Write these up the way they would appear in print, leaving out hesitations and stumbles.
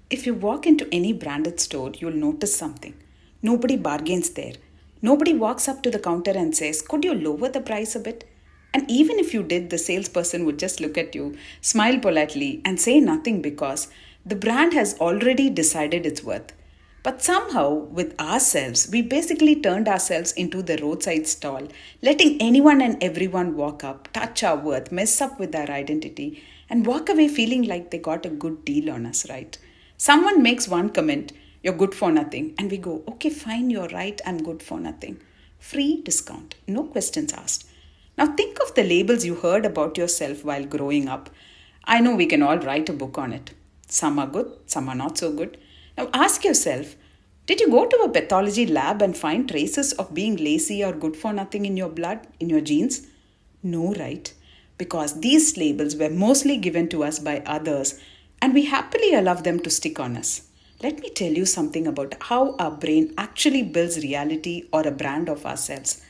If you walk into any branded store, you'll notice something. Nobody bargains there. Nobody walks up to the counter and says, "Could you lower the price a bit?" And even if you did, the salesperson would just look at you, smile politely, and say nothing because the brand has already decided its worth. But somehow, with ourselves, we basically turned ourselves into the roadside stall, letting anyone and everyone walk up, touch our worth, mess up with our identity, and walk away feeling like they got a good deal on us, right? Someone makes one comment, "You're good for nothing," and we go, "Okay, fine, you're right, I'm good for nothing." Free discount, no questions asked. Now think of the labels you heard about yourself while growing up. I know we can all write a book on it. Some are good, some are not so good. Now ask yourself, did you go to a pathology lab and find traces of being lazy or good for nothing in your blood, in your genes? No, right? Because these labels were mostly given to us by others and we happily allow them to stick on us. Let me tell you something about how our brain actually builds reality or a brand of ourselves.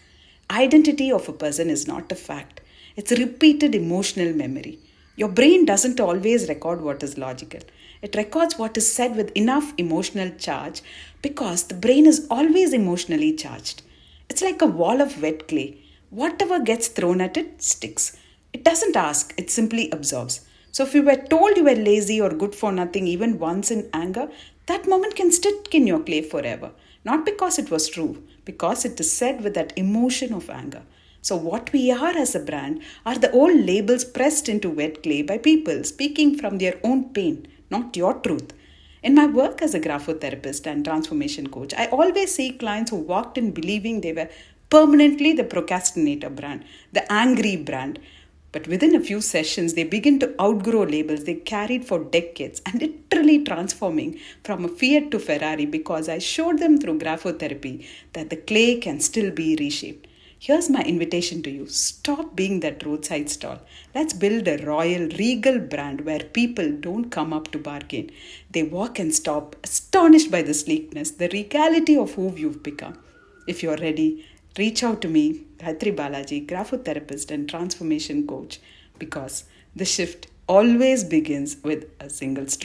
Identity of a person is not a fact, it's a repeated emotional memory. Your brain doesn't always record what is logical. It records what is said with enough emotional charge because the brain is always emotionally charged. It's like a wall of wet clay. Whatever gets thrown at it sticks. It doesn't ask, it simply absorbs. So if you were told you were lazy or good for nothing even once in anger, that moment can stick in your clay forever. Not because it was true, because it is said with that emotion of anger. So, what we are as a brand are the old labels pressed into wet clay by people speaking from their own pain, not your truth. In my work as a graphotherapist and transformation coach, I always see clients who walked in believing they were permanently the procrastinator brand, the angry brand. But within a few sessions, they begin to outgrow labels they carried for decades and literally transforming from a Fiat to Ferrari because I showed them through graphotherapy that the clay can still be reshaped. Here's my invitation to you. Stop being that roadside stall. Let's build a royal, regal brand where people don't come up to bargain. They walk and stop, astonished by the sleekness, the regality of who you've become. If you're ready, reach out to me, Gayatri Balaji, graphotherapist and transformation coach, because the shift always begins with a single stroke.